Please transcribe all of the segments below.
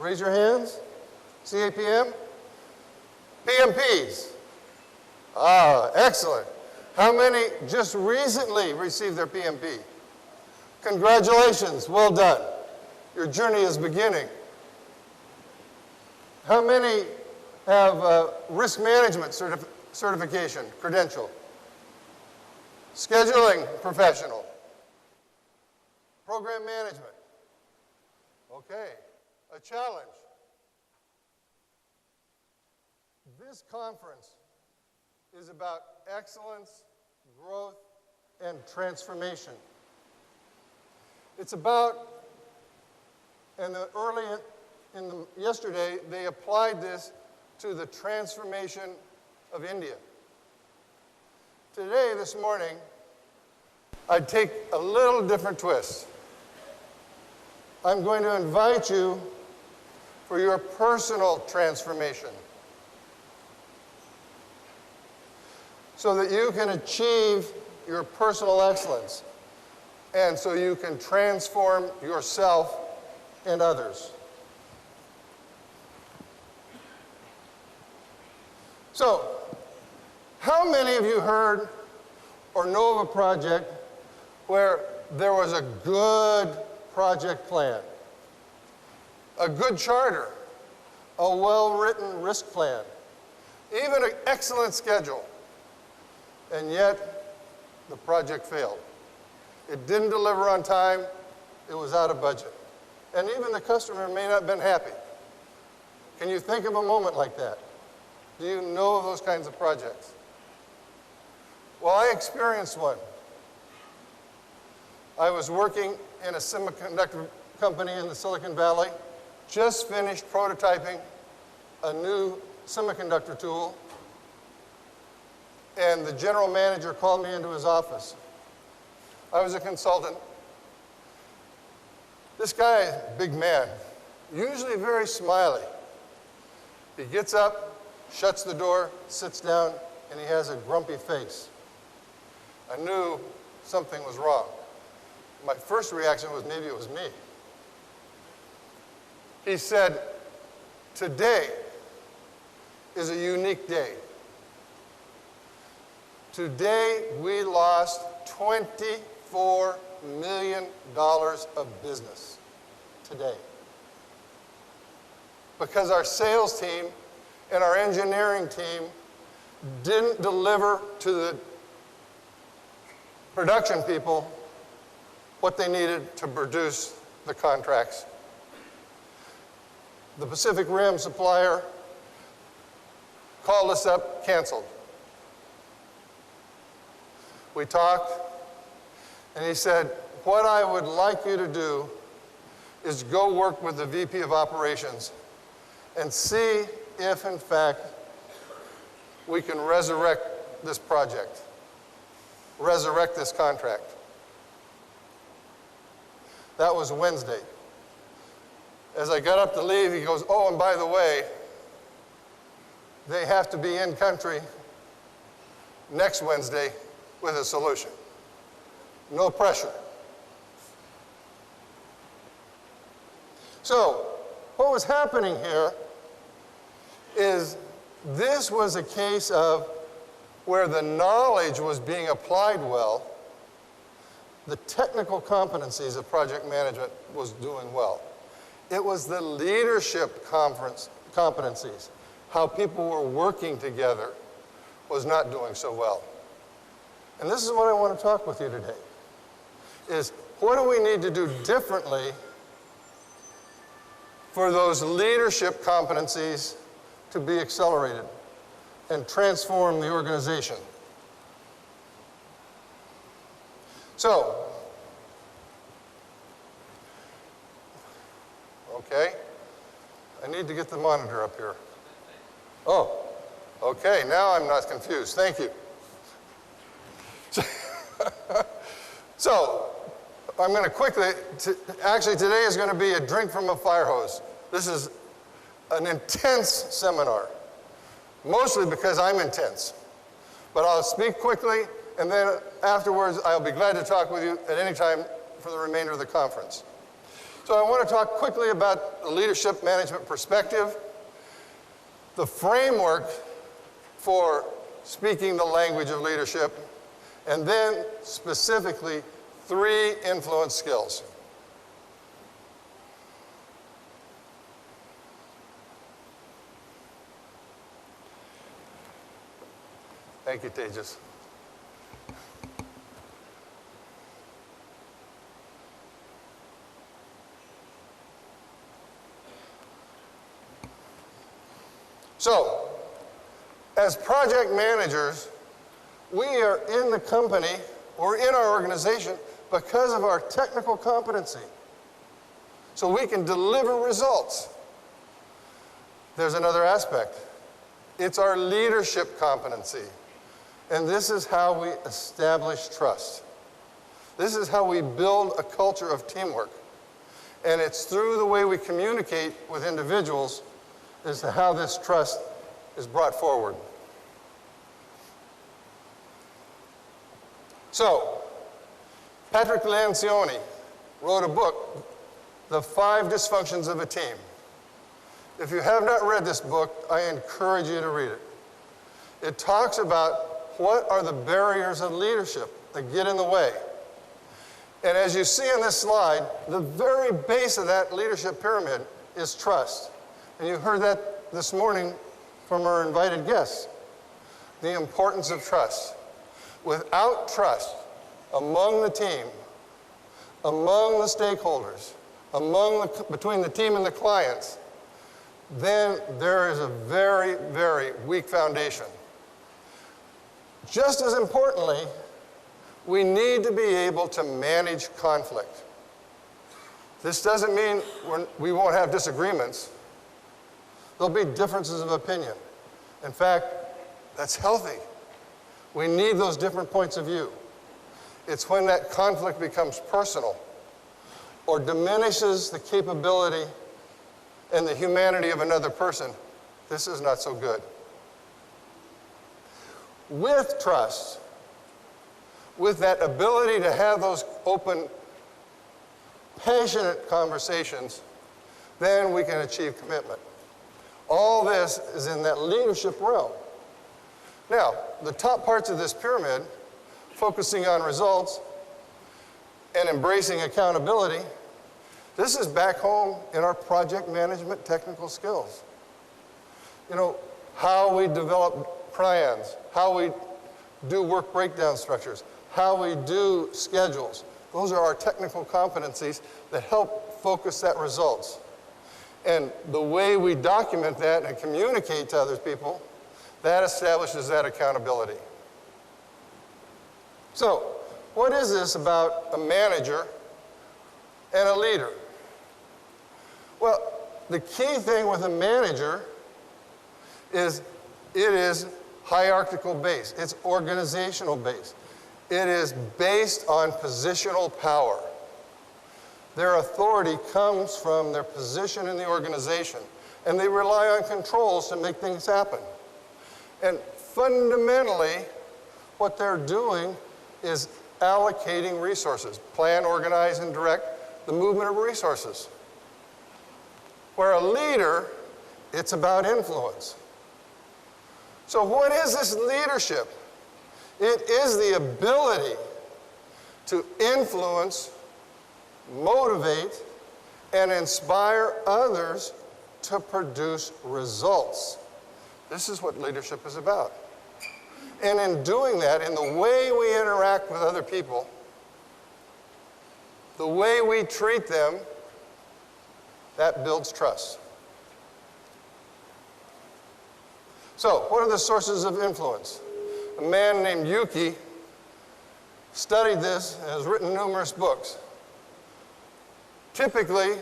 Raise your hands. CAPM? PMPs? Ah, excellent. How many just recently received their PMP? Congratulations, well done. Your journey is beginning. How many have risk management certification, credential? Scheduling professional? Program management? Okay, a challenge. This conference is about excellence, growth, and transformation. It's about, and yesterday, they applied this to the transformation of India. Today, this morning, I'd take a little different twist. I'm going to invite you for your personal transformation so that you can achieve your personal excellence and so you can transform yourself and others. So, how many of you heard or know of a project where there was a good project plan, a good charter, a well-written risk plan, even an excellent schedule, and yet the project failed? It didn't deliver on time, it was out of budget. And even the customer may not have been happy. Can you think of a moment like that? Do you know of those kinds of projects? Well, I experienced one. I was working in a semiconductor company in the Silicon Valley, just finished prototyping a new semiconductor tool, and the general manager called me into his office. I was a consultant. This guy, big man, usually very smiley. He gets up, shuts the door, sits down, and he has a grumpy face. I knew something was wrong. My first reaction was maybe it was me. He said, "Today is a unique day. Today we lost $24 million of business today because our sales team and our engineering team didn't deliver to the production people what they needed to produce the contracts. The Pacific Rim supplier called us up, canceled. We talked, and he said, what I would like you to do is go work with the VP of Operations and see if, in fact, we can resurrect this project, resurrect this contract. That was Wednesday. As I got up to leave, he goes, oh, and by the way, they have to be in country next Wednesday with a solution. No pressure. So, what was happening here is this was a case of where the knowledge was being applied well, the technical competencies of project management was doing well. It was the leadership competencies, how people were working together, was not doing so well. And this is what I want to talk with you today, is what do we need to do differently for those leadership competencies to be accelerated and transform the organization. So, okay, I need to get the monitor up here. Oh, okay, now I'm not confused. Thank you. So, I'm going to quickly, actually today is going to be a drink from a fire hose. This is an intense seminar, mostly because I'm intense. But I'll speak quickly, and then afterwards I'll be glad to talk with you at any time for the remainder of the conference. So I want to talk quickly about the leadership management perspective, the framework for speaking the language of leadership, and then specifically 3 influence skills. Thank you, Tejas. So, as project managers, we are in the company or in our organization because of our technical competency. So we can deliver results. There's another aspect. It's our leadership competency. And this is how we establish trust. This is how we build a culture of teamwork. And it's through the way we communicate with individuals as to how this trust is brought forward. So, Patrick Lencioni wrote a book, The 5 Dysfunctions of a Team. If you have not read this book, I encourage you to read it. It talks about what are the barriers of leadership that get in the way. And as you see on this slide, the very base of that leadership pyramid is trust. And you heard that this morning from our invited guests. The importance of trust. Without trust among the team, among the stakeholders, between the team and the clients, then there is a very, very weak foundation. Just as importantly, we need to be able to manage conflict. This doesn't mean we won't have disagreements. There'll be differences of opinion. In fact, that's healthy. We need those different points of view. It's when that conflict becomes personal or diminishes the capability and the humanity of another person, this is not so good. With trust, with that ability to have those open, passionate conversations, then we can achieve commitment. All this is in that leadership realm. Now, the top parts of this pyramid, focusing on results and embracing accountability, this is back home in our project management technical skills. You know, how we develop plans, how we do work breakdown structures, how we do schedules. Those are our technical competencies that help focus that results. And the way we document that and communicate to other people, that establishes that accountability. So, what is this about a manager and a leader? Well, the key thing with a manager is it is hierarchical based. It's organizational based. It is based on positional power. Their authority comes from their position in the organization, and they rely on controls to make things happen. And fundamentally, what they're doing is allocating resources, plan, organize, and direct the movement of resources. Where a leader, it's about influence. So what is this leadership? It is the ability to influence, motivate, and inspire others to produce results. This is what leadership is about. And in doing that, in the way we interact with other people, the way we treat them, that builds trust. So, what are the sources of influence? A man named Yuki studied this and has written numerous books. Typically,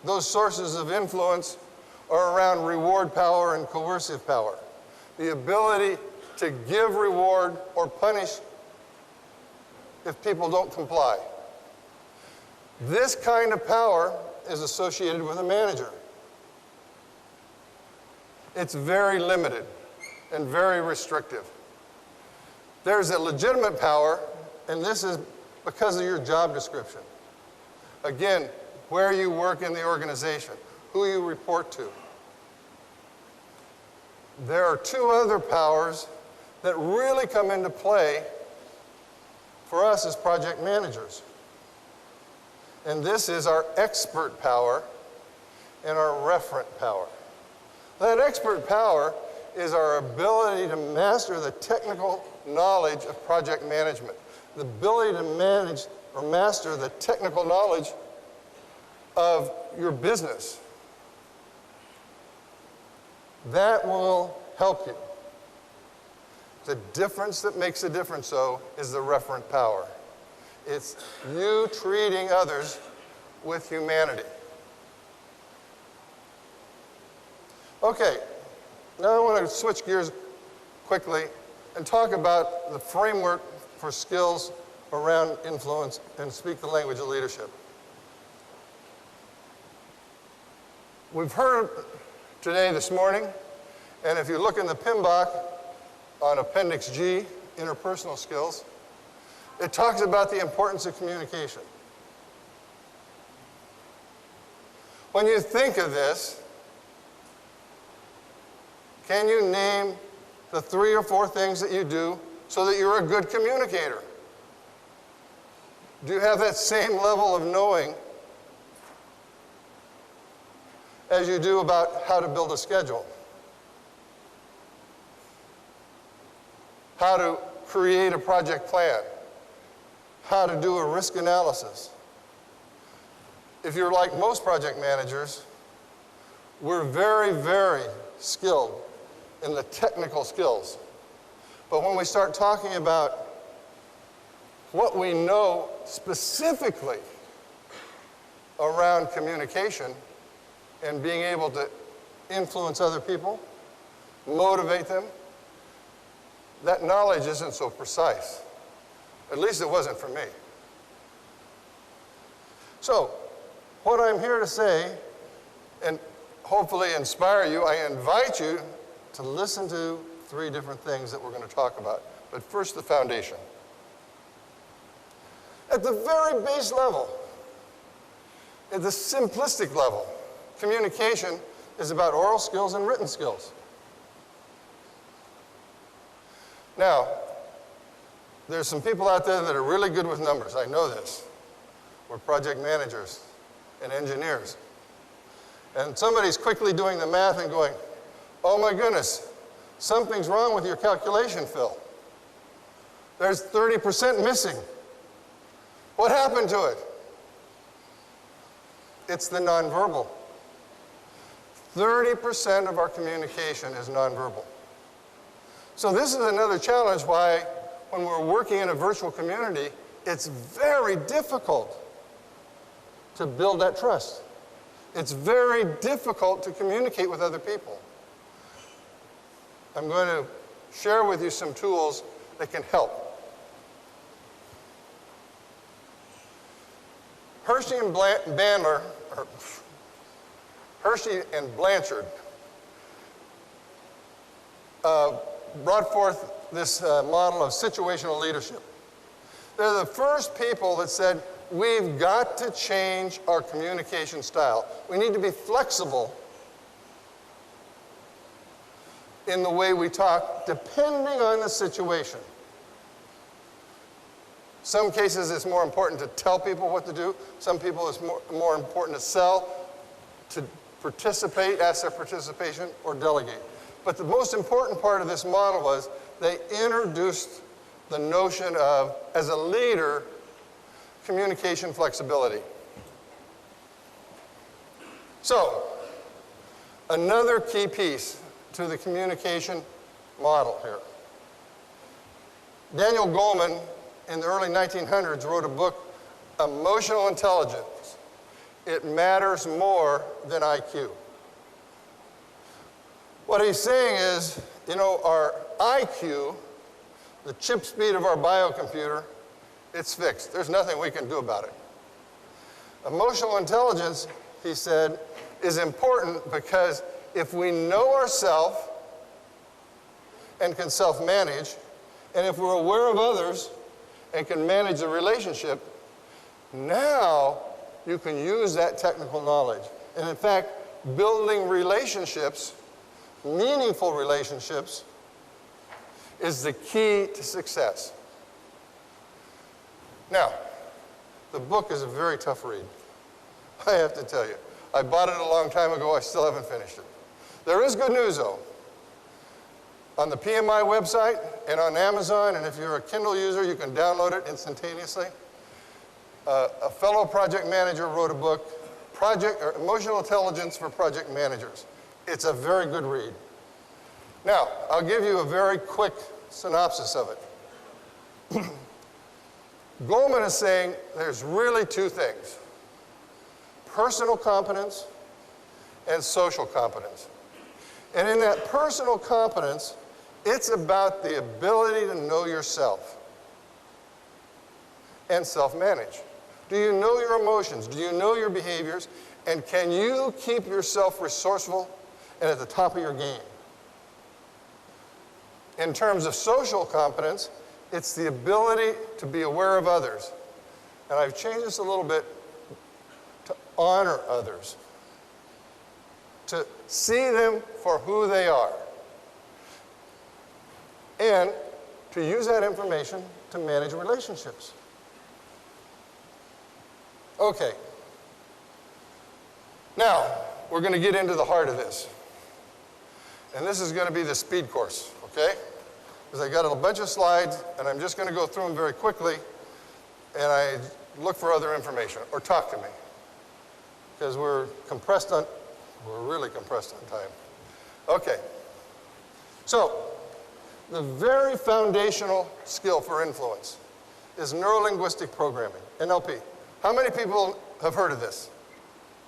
those sources of influence are around reward power and coercive power. The ability to give reward or punish if people don't comply. This kind of power is associated with a manager. It's very limited and very restrictive. There's a legitimate power, and this is because of your job description. Again, where you work in the organization, who you report to. There are two other powers that really come into play for us as project managers. And this is our expert power and our referent power. That expert power is our ability to master the technical knowledge of project management, the ability to manage or master the technical knowledge of your business. That will help you. The difference that makes a difference, though, is the referent power. It's you treating others with humanity. Okay, now I want to switch gears quickly and talk about the framework for skills around influence and speak the language of leadership. We've heard today, this morning, and if you look in the PMI on Appendix G, interpersonal skills, it talks about the importance of communication. When you think of this, can you name the 3 or 4 things that you do so that you're a good communicator? Do you have that same level of knowing as you do about how to build a schedule? How to create a project plan? How to do a risk analysis? If you're like most project managers, we're very, very skilled in the technical skills. But when we start talking about what we know specifically around communication and being able to influence other people, motivate them, that knowledge isn't so precise. At least it wasn't for me. So, what I'm here to say, and hopefully inspire you, I invite you to listen to 3 different things that we're going to talk about. But first, the foundation. At the very base level, at the simplistic level, communication is about oral skills and written skills. Now, there's some people out there that are really good with numbers. I know this. We're project managers and engineers. And somebody's quickly doing the math and going, oh my goodness, something's wrong with your calculation, Phil. There's 30% missing. What happened to it? It's the nonverbal. 30% of our communication is nonverbal. So this is another challenge why when we're working in a virtual community, it's very difficult to build that trust. It's very difficult to communicate with other people. I'm going to share with you some tools that can help. Hershey and Blanchard brought forth this model of situational leadership. They're the first people that said, we've got to change our communication style. We need to be flexible in the way we talk, depending on the situation. Some cases it's more important to tell people what to do. Some people it's more important to sell, to participate, ask their participation, or delegate. But the most important part of this model was they introduced the notion of, as a leader, communication flexibility. So, another key piece to the communication model here. Daniel Goleman, in the early 1900s, wrote a book, Emotional Intelligence. It matters more than IQ. What he's saying is, you know, our IQ, the chip speed of our biocomputer, it's fixed. There's nothing we can do about it. Emotional intelligence, he said, is important because if we know ourselves and can self-manage, and if we're aware of others and can manage the relationship, now you can use that technical knowledge. And in fact, building relationships, meaningful relationships, is the key to success. Now, the book is a very tough read. I have to tell you. I bought it a long time ago. I still haven't finished it. There is good news, though. On the PMI website and on Amazon, and if you're a Kindle user, you can download it instantaneously. A fellow project manager wrote a book, Emotional Intelligence for Project Managers. It's a very good read. Now, I'll give you a very quick synopsis of it. Goldman is saying there's really two things: personal competence and social competence. And in that personal competence, it's about the ability to know yourself and self-manage. Do you know your emotions? Do you know your behaviors? And can you keep yourself resourceful and at the top of your game? In terms of social competence, it's the ability to be aware of others. And I've changed this a little bit to honor others, to see them for who they are, and to use that information to manage relationships. Okay. Now, we're going to get into the heart of this. And this is going to be the speed course, okay? Because I got a bunch of slides, and I'm just going to go through them very quickly, and I look for other information, or talk to me. Because we're really compressed on time. Okay. So, the very foundational skill for influence is neuro-linguistic programming, NLP. How many people have heard of this?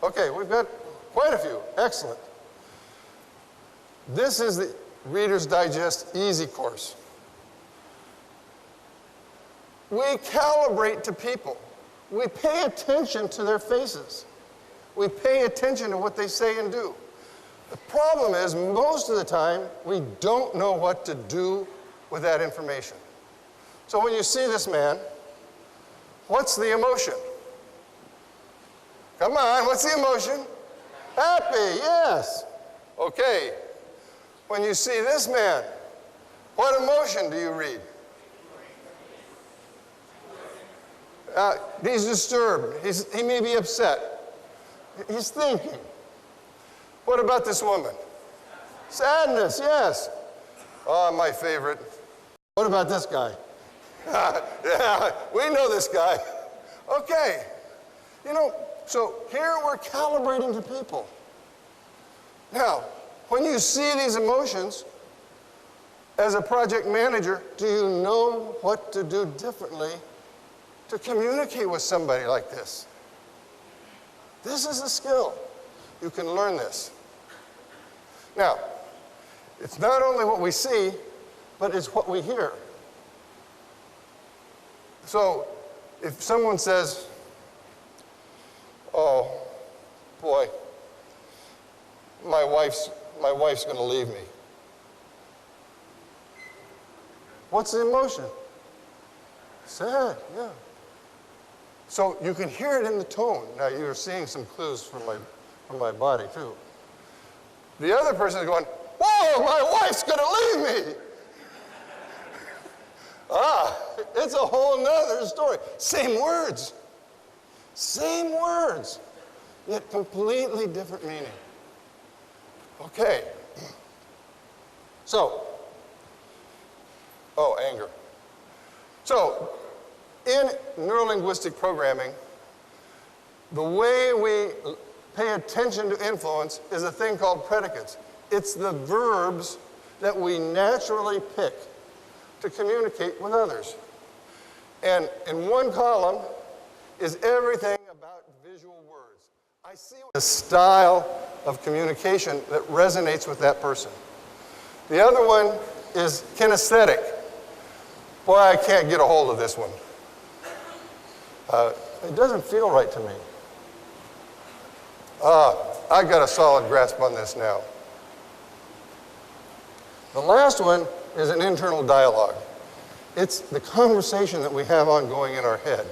Okay, we've got quite a few. Excellent. This is the Reader's Digest Easy course. We calibrate to people. We pay attention to their faces. We pay attention to what they say and do. The problem is, most of the time, we don't know what to do with that information. So when you see this man, what's the emotion? Come on, what's the emotion? Happy, yes. Okay. When you see this man, what emotion do you read? He's disturbed. He may be upset. He's thinking. What about this woman? Sadness, yes. Oh, my favorite. What about this guy? Yeah, we know this guy. Okay. You know, so here we're calibrating to people. Now, when you see these emotions, as a project manager, do you know what to do differently to communicate with somebody like this? This is a skill. You can learn this. Now, it's not only what we see, but it's what we hear. So, if someone says, "Oh, boy, my wife's going to leave me." What's the emotion? Sad, yeah. So you can hear it in the tone. Now you're seeing some clues from my body too. The other person is going, "Whoa, my wife's going to leave me." It's a whole nother story. Same words, yet completely different meaning. Okay. So, anger. So, in neurolinguistic programming, the way we pay attention to influence is a thing called predicates. It's the verbs that we naturally pick to communicate with others. And in one column is everything about visual words. I see the style of communication that resonates with that person. The other one is kinesthetic. Boy, I can't get a hold of this one. It doesn't feel right to me. I got a solid grasp on this now. The last one is an internal dialogue. It's the conversation that we have ongoing in our head.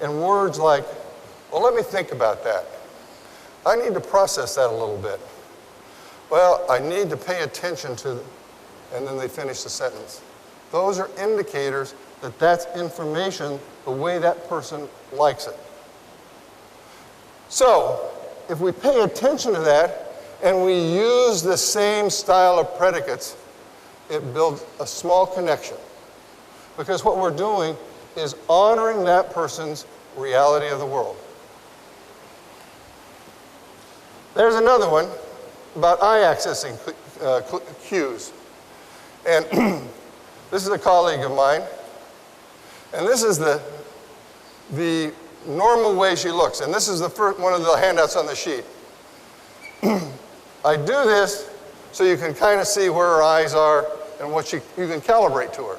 And words like, Well, let me think about that. I need to process that a little bit. Well, I need to pay attention to, and then they finish the sentence. Those are indicators that that's information the way that person likes it. So, if we pay attention to that and we use the same style of predicates, it builds a small connection. Because what we're doing is honoring that person's reality of the world. There's another one about eye accessing cues. And this is a colleague of mine. And this is the normal way she looks. And this is the first one of the handouts on the sheet. I do this so you can kind of see where her eyes are and what you can calibrate to her.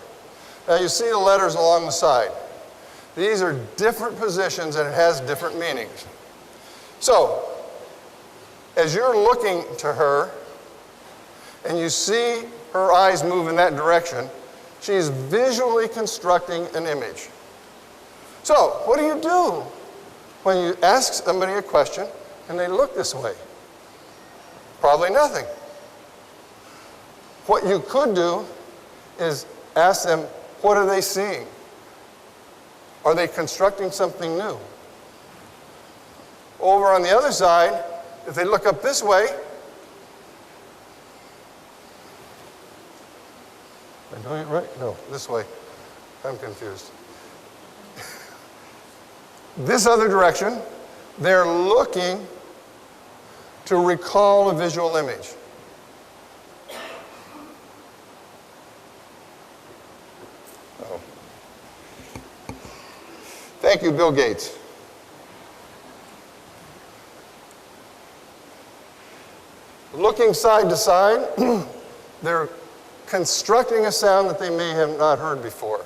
Now you see the letters along the side. These are different positions and it has different meanings. So, as you're looking to her and you see her eyes move in that direction, she's visually constructing an image. So, what do you do when you ask somebody a question and they look this way? Probably nothing. What you could do is ask them, what are they seeing? Are they constructing something new? Over on the other side, if they look up this way, am I doing it right? No, this way. I'm confused. This other direction, they're looking to recall a visual image. Oh. Thank you, Bill Gates. Looking side to side, they're constructing a sound that they may have not heard before.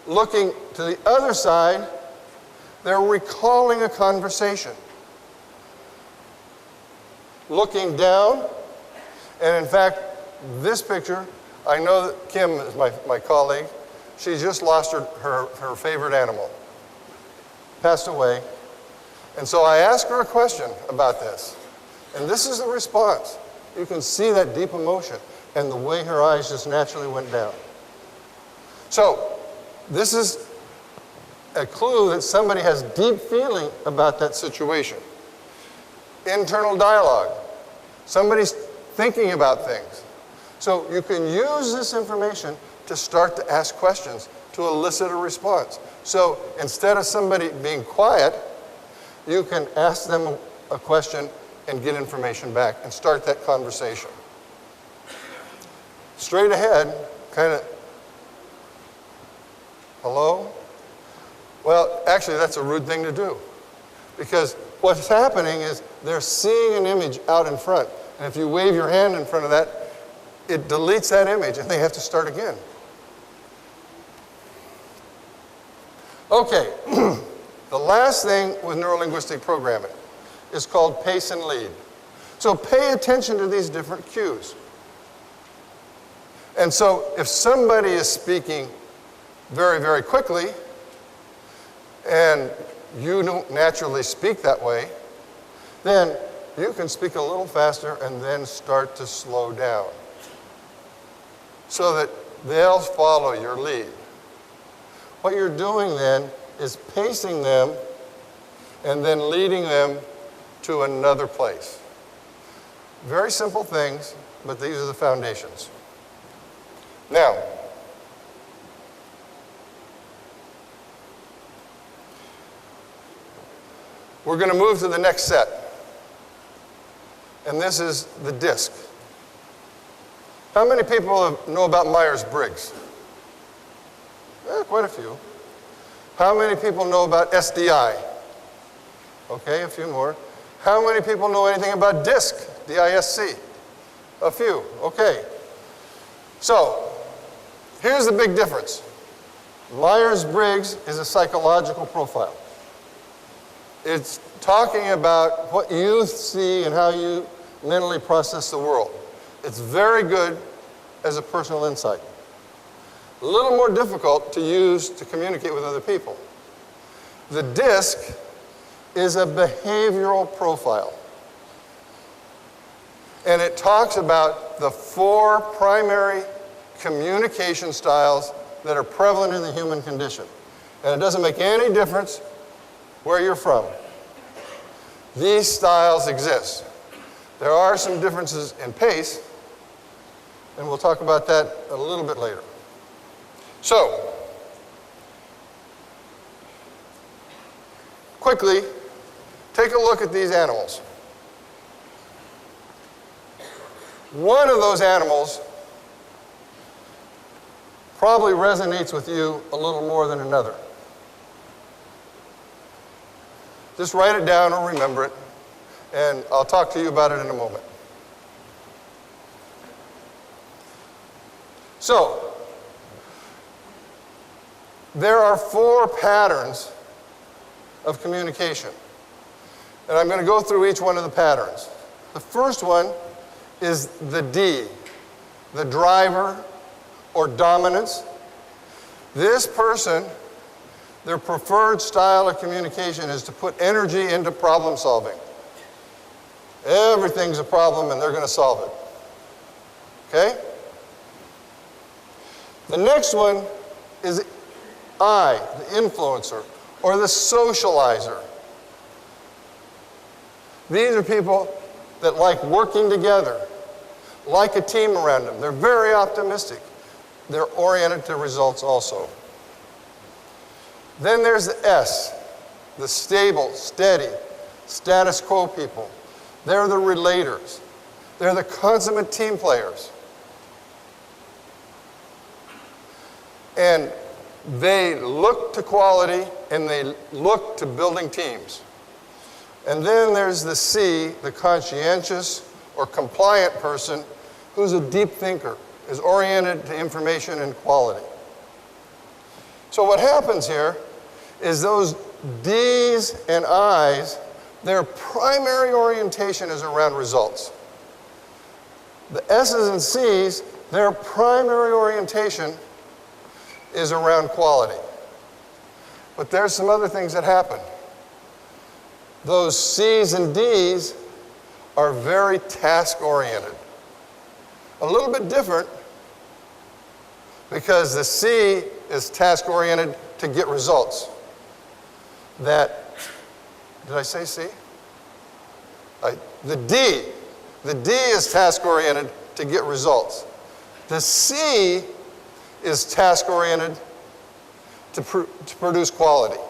Looking to the other side, they're recalling a conversation. Looking down, and in fact, this picture, I know that Kim is my colleague. She just lost her favorite animal. Passed away. And so I asked her a question about this. And this is the response. You can see that deep emotion and the way her eyes just naturally went down. So, this is a clue that somebody has deep feeling about that situation. Internal dialogue. Somebody's thinking about things. So you can use this information to start to ask questions to elicit a response. So instead of somebody being quiet, you can ask them a question and get information back and start that conversation. Straight ahead, kind of, hello? Well, actually, that's a rude thing to do. Because what's happening is they're seeing an image out in front. And if you wave your hand in front of that, it deletes that image and they have to start again. Okay, the last thing with neurolinguistic programming is called pace and lead. So pay attention to these different cues. And so if somebody is speaking very, very quickly, and you don't naturally speak that way, then you can speak a little faster and then start to slow down so that they'll follow your lead. What you're doing then is pacing them and then leading them to another place. Very simple things, but these are the foundations. Now, we're going to move to the next set. And this is the DISC. How many people know about Myers-Briggs? Quite a few. How many people know about SDI? Okay, a few more. How many people know anything about DISC? D-I-S-C? A few. Okay. So, here's the big difference. Myers-Briggs is a psychological profile. It's talking about what you see and how you mentally process the world. It's very good as a personal insight. A little more difficult to use to communicate with other people. The DISC is a behavioral profile. And it talks about the 4 primary communication styles that are prevalent in the human condition. And it doesn't make any difference where you're from. These styles exist. There are some differences in pace, and we'll talk about that a little bit later. So, quickly, take a look at these animals. One of those animals probably resonates with you a little more than another. Just write it down or remember it, and I'll talk to you about it in a moment. So, there are 4 patterns of communication. And I'm going to go through each one of the patterns. The first one is the D, the driver or dominance. This person, their preferred style of communication is to put energy into problem solving. Everything's a problem and they're going to solve it. Okay? The next one is I, the influencer, or the socializer. These are people that like working together, like a team around them. They're very optimistic. They're oriented to results also. Then there's the S, the stable, steady, status quo people. They're the relators. They're the consummate team players. And they look to quality and they look to building teams. And then there's the C, the conscientious or compliant person who's a deep thinker, is oriented to information and quality. So what happens here is those D's and I's, their primary orientation is around results. The S's and C's, their primary orientation is around quality. But there's some other things that happen. Those C's and D's are very task-oriented. A little bit different because the C is task-oriented to get results. Did I say C? The D is task-oriented to get results. The C is task-oriented to produce quality,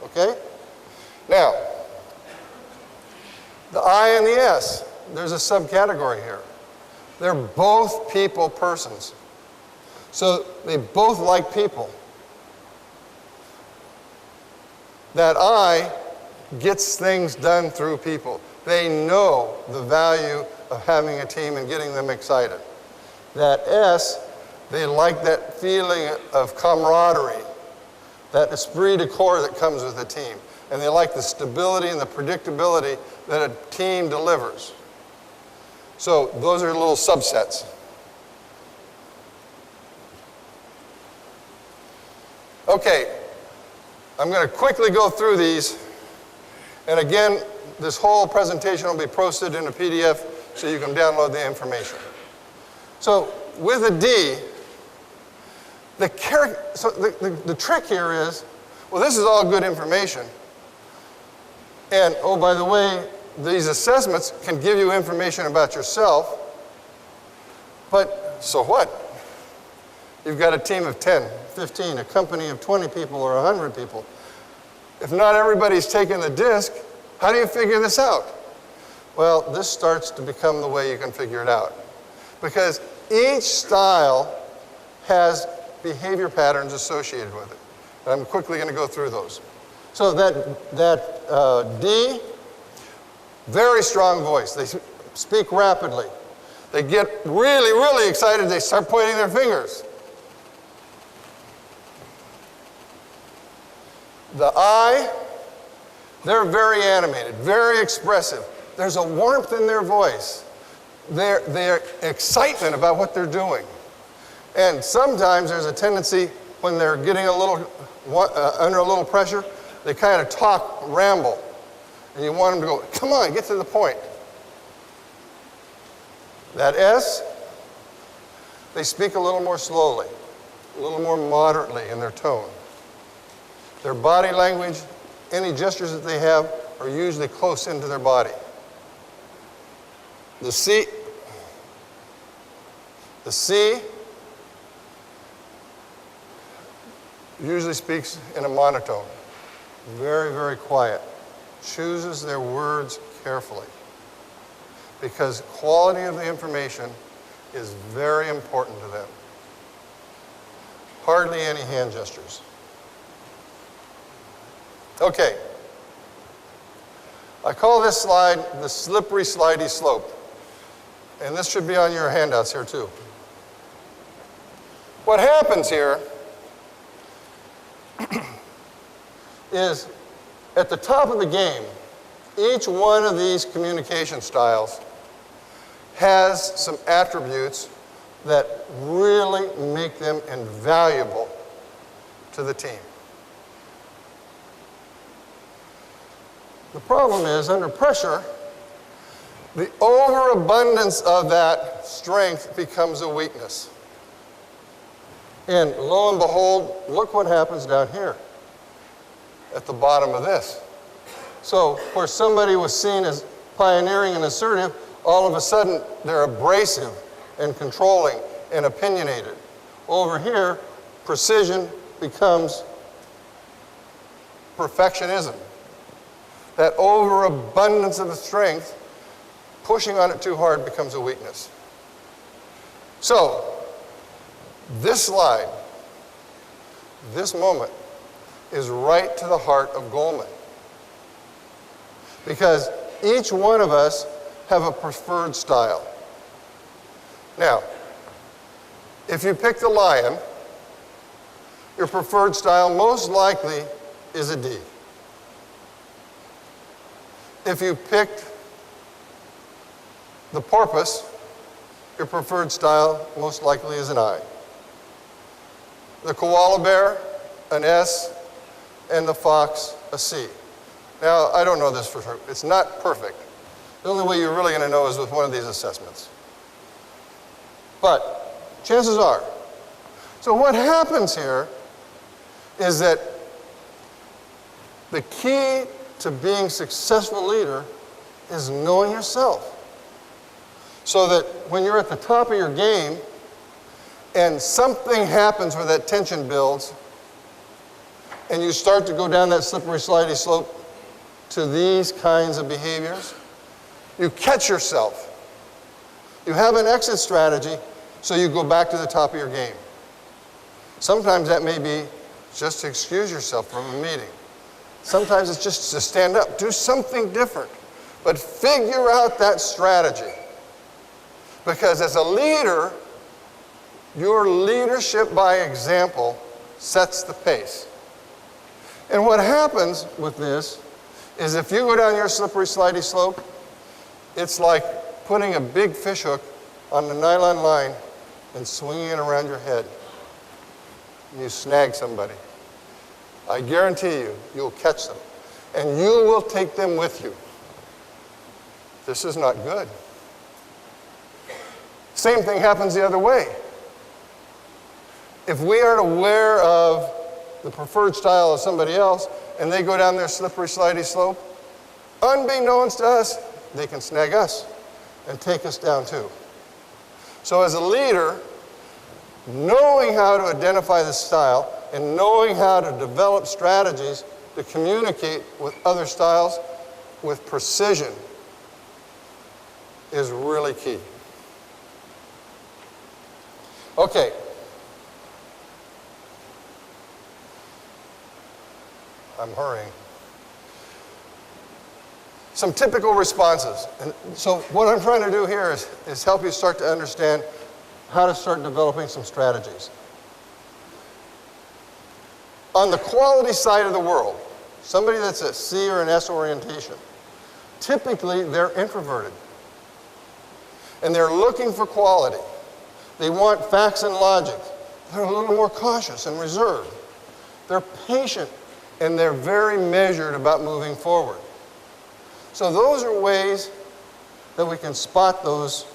okay? Now, the I and the S, there's a subcategory here. They're both people persons. So they both like people. That I gets things done through people. They know the value of having a team and getting them excited. That S, they like that feeling of camaraderie, that esprit de corps that comes with a team. And they like the stability and the predictability that a team delivers. So those are little subsets. Okay, I'm going to quickly go through these. And again, this whole presentation will be posted in a PDF so you can download the information. So with a D, the trick here is, well, this is all good information. And, oh, by the way, these assessments can give you information about yourself. But so what? You've got a team of 10, 15, a company of 20 people or 100 people. If not everybody's taking the disc, how do you figure this out? Well, this starts to become the way you can figure it out. Because each style has behavior patterns associated with it. And I'm quickly going to go through those. So that D, very strong voice. They speak rapidly. They get really, really excited. They start pointing their fingers. The I, they're very animated, very expressive. There's a warmth in their voice. Their excitement about what they're doing. And sometimes there's a tendency when they're getting a little under a little pressure, they kind of ramble. And you want them to go, come on, get to the point. That S, they speak a little more slowly, a little more moderately in their tone. Their body language, any gestures that they have, are usually close into their body. The C usually speaks in a monotone, very, very quiet, chooses their words carefully, because quality of the information is very important to them. Hardly any hand gestures. Okay. I call this slide the slippery, slidey slope. And this should be on your handouts here too. What happens here is at the top of the game, each one of these communication styles has some attributes that really make them invaluable to the team. The problem is, under pressure, the overabundance of that strength becomes a weakness. And lo and behold, look what happens down here at the bottom of this. So where somebody was seen as pioneering and assertive, all of a sudden they're abrasive and controlling and opinionated. Over here, precision becomes perfectionism. That overabundance of the strength, pushing on it too hard becomes a weakness. So, this slide, this moment, is right to the heart of Goldman. Because each one of us have a preferred style. Now, if you pick the lion, your preferred style most likely is a D. If you picked the porpoise, your preferred style most likely is an I. The koala bear, an S, and the fox, a C. Now, I don't know this for sure. It's not perfect. The only way you're really going to know is with one of these assessments. But chances are. So what happens here is that the key to being a successful leader is knowing yourself. So that when you're at the top of your game and something happens where that tension builds and you start to go down that slippery, slidey slope to these kinds of behaviors, you catch yourself. You have an exit strategy, so you go back to the top of your game. Sometimes that may be just to excuse yourself from a meeting. Sometimes it's just to stand up, do something different. But figure out that strategy. Because as a leader, your leadership by example sets the pace. And what happens with this is if you go down your slippery, slidey slope, it's like putting a big fish hook on the nylon line and swinging it around your head. And you snag somebody. I guarantee you, you'll catch them. And you will take them with you. This is not good. Same thing happens the other way. If we aren't aware of the preferred style of somebody else, and they go down their slippery, slidey slope, unbeknownst to us, they can snag us and take us down too. So as a leader, knowing how to identify the style and knowing how to develop strategies to communicate with other styles with precision is really key. Okay. I'm hurrying. Some typical responses. And so what I'm trying to do here is help you start to understand how to start developing some strategies. On the quality side of the world, somebody that's a C or an S orientation, typically they're introverted. And they're looking for quality. They want facts and logic. They're a little more cautious and reserved. They're patient and they're very measured about moving forward. So those are ways that we can spot those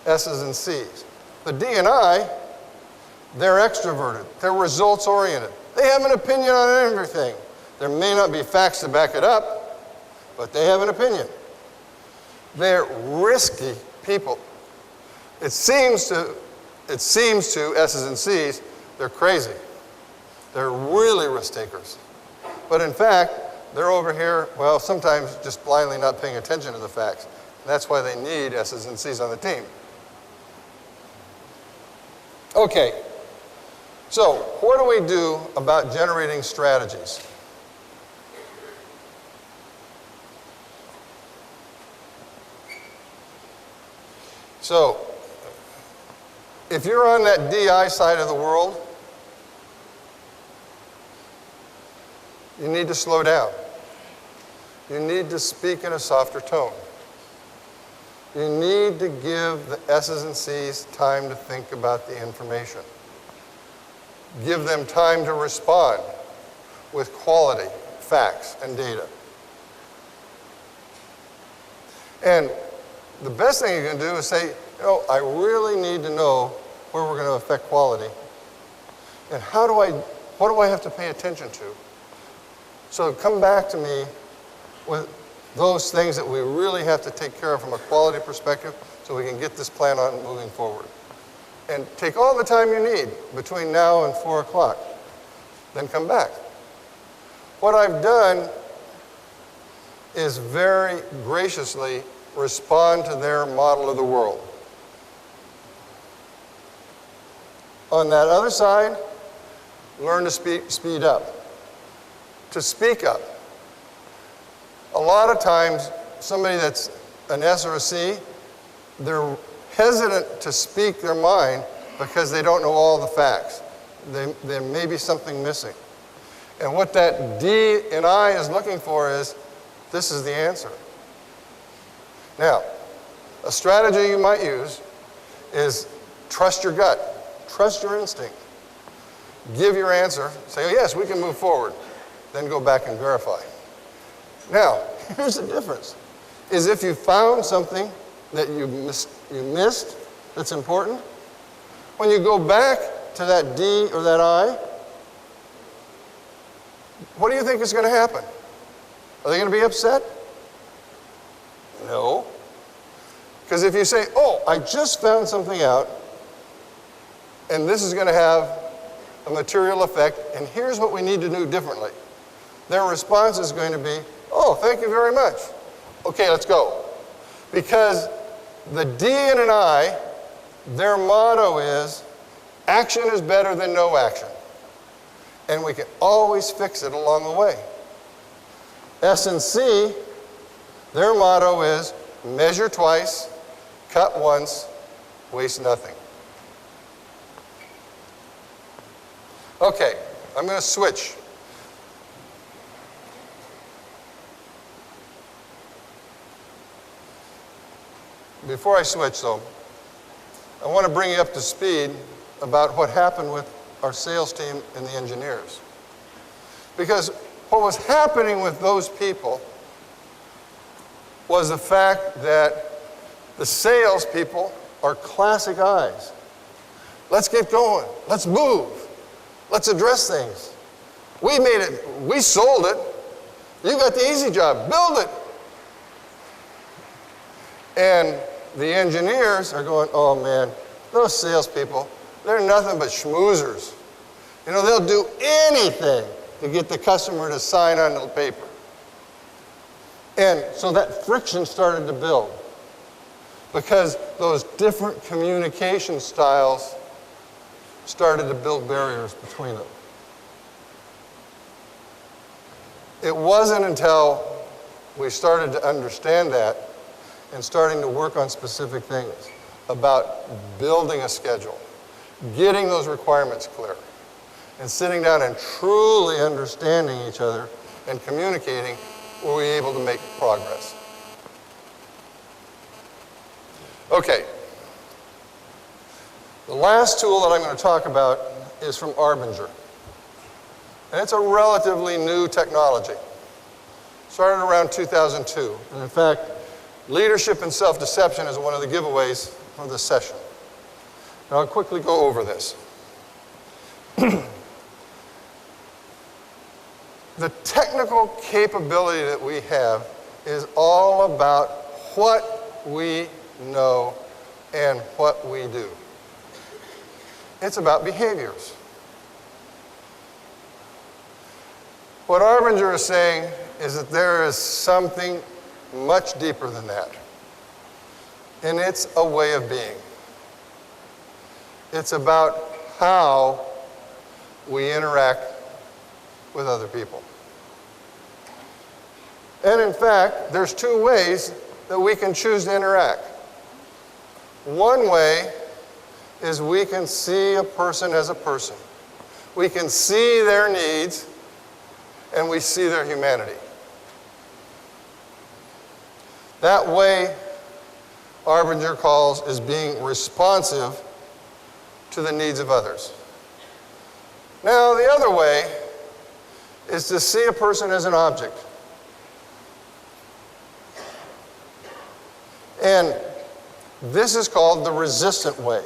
S's and C's. The D and I, they're extroverted. They're results-oriented. They have an opinion on everything. There may not be facts to back it up, but they have an opinion. They're risky people. It seems to S's and C's, they're crazy. They're really risk takers. But in fact, they're over here, well, sometimes just blindly not paying attention to the facts. That's why they need S's and C's on the team. Okay, so what do we do about generating strategies? So, if you're on that DI side of the world, you need to slow down. You need to speak in a softer tone. You need to give the S's and C's time to think about the information. Give them time to respond with quality, facts, and data. And the best thing you can do is say, you know, I really need to know where we're going to affect quality. And what do I have to pay attention to? So come back to me with those things that we really have to take care of from a quality perspective so we can get this plan on moving forward. And take all the time you need between now and 4 o'clock. Then come back. What I've done is very graciously respond to their model of the world. On that other side, learn to speed up. To speak up. A lot of times, somebody that's an S or a C, they're hesitant to speak their mind because they don't know all the facts. There may be something missing. And what that D and I is looking for is, this is the answer. Now, a strategy you might use is trust your gut. Trust your instinct. Give your answer. Say, oh, yes, we can move forward. Then go back and verify. Now, here's the difference. Is if you found something that you missed that's important, when you go back to that D or that I, what do you think is going to happen? Are they going to be upset? No. Because if you say, oh, I just found something out, and this is going to have a material effect, and here's what we need to do differently. Their response is going to be, oh, thank you very much. Okay, let's go. Because the D and an I, their motto is, action is better than no action. And we can always fix it along the way. S and C, their motto is, measure twice, cut once, waste nothing. Okay, I'm going to switch. Before I switch, though, I want to bring you up to speed about what happened with our sales team and the engineers. Because what was happening with those people was the fact that the sales people are classic I's. Let's get going. Let's move. Let's address things. We made it. We sold it. You got the easy job. Build it. And the engineers are going, oh man, those salespeople, they're nothing but schmoozers. You know, they'll do anything to get the customer to sign on the paper. And so that friction started to build because those different communication styles started to build barriers between them. It wasn't until we started to understand that and starting to work on specific things about building a schedule, getting those requirements clear, and sitting down and truly understanding each other and communicating, were we able to make progress. Okay. The last tool that I'm going to talk about is from Arbinger. And it's a relatively new technology. Started around 2002. And in fact, leadership and self-deception is one of the giveaways for this session. And I'll quickly go over this. The technical capability that we have is all about what we know and what we do. It's about behaviors. What Arbinger is saying is that there is something much deeper than that. And it's a way of being. It's about how we interact with other people. And in fact, there's two ways that we can choose to interact. One way is we can see a person as a person. We can see their needs, and we see their humanity. That way, Arbinger calls is being responsive to the needs of others. Now, the other way is to see a person as an object. And this is called the resistant way,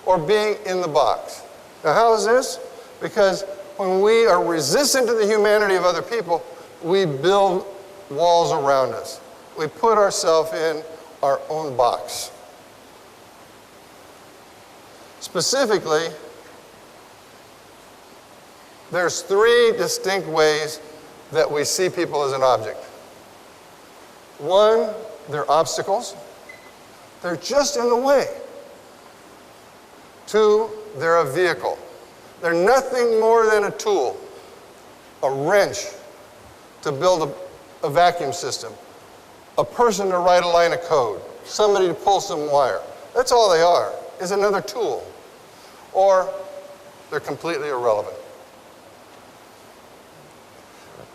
or being in the box. Now, how is this? Because when we are resistant to the humanity of other people, we build walls around us. We put ourselves in our own box. Specifically, there's three distinct ways that we see people as an object. One, they're obstacles. They're just in the way. Two, they're a vehicle. They're nothing more than a tool, a wrench to build a vacuum system, a person to write a line of code, somebody to pull some wire. That's all they are, is another tool. Or they're completely irrelevant.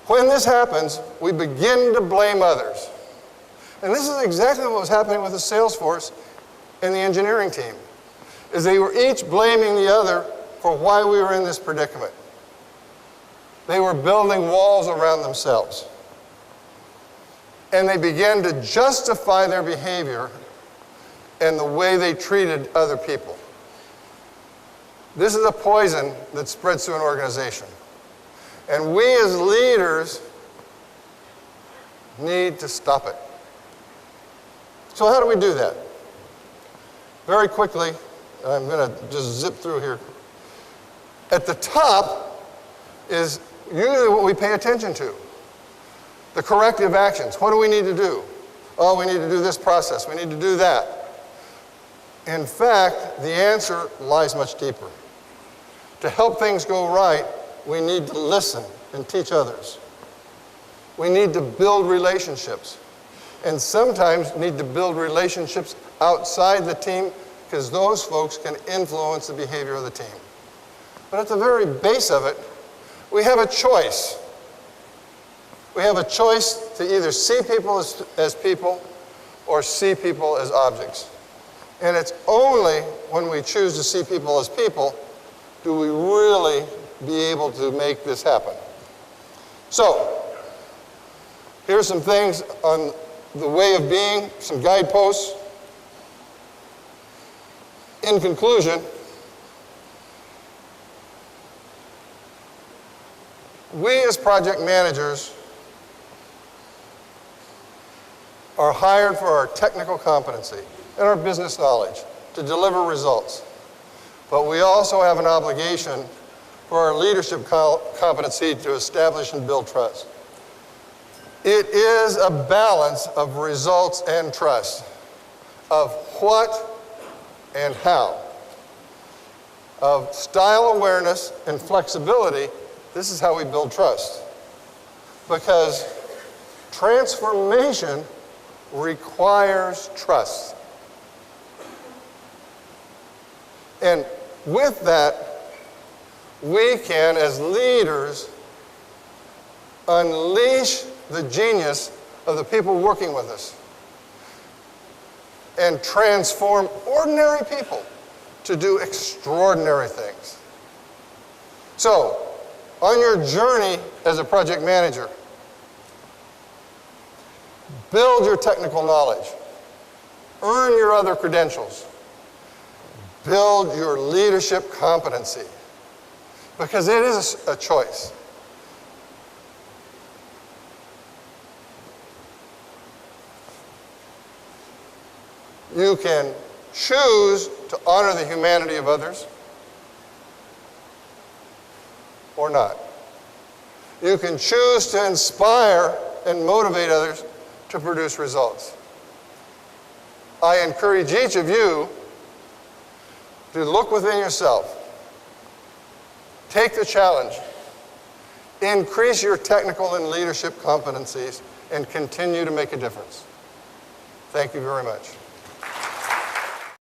When this happens, we begin to blame others. And this is exactly what was happening with the sales force and the engineering team, is they were each blaming the other for why we were in this predicament. They were building walls around themselves. And they began to justify their behavior and the way they treated other people. This is a poison that spreads through an organization. And we as leaders need to stop it. So how do we do that? Very quickly, I'm going to just zip through here. At the top is usually what we pay attention to. The corrective actions. What do we need to do? Oh, we need to do this process. We need to do that. In fact, the answer lies much deeper. To help things go right, we need to listen and teach others. We need to build relationships. And sometimes need to build relationships outside the team because those folks can influence the behavior of the team. But at the very base of it, we have a choice. We have a choice to either see people as people or see people as objects. And it's only when we choose to see people as people do we really be able to make this happen. So, here's some things on the way of being, some guideposts. In conclusion, we as project managers are hired for our technical competency and our business knowledge to deliver results. But we also have an obligation for our leadership competency to establish and build trust. It is a balance of results and trust, of what and how, of style awareness and flexibility. This is how we build trust. Because transformation requires trust. And with that, we can, as leaders, unleash the genius of the people working with us and transform ordinary people to do extraordinary things. So, on your journey as a project manager, Build your technical knowledge. Earn your other credentials. Build your leadership competency, because it is a choice. You can choose to honor the humanity of others or not. You can choose to inspire and motivate others to produce results. I encourage each of you to look within yourself, take the challenge, increase your technical and leadership competencies, and continue to make a difference. Thank you very much.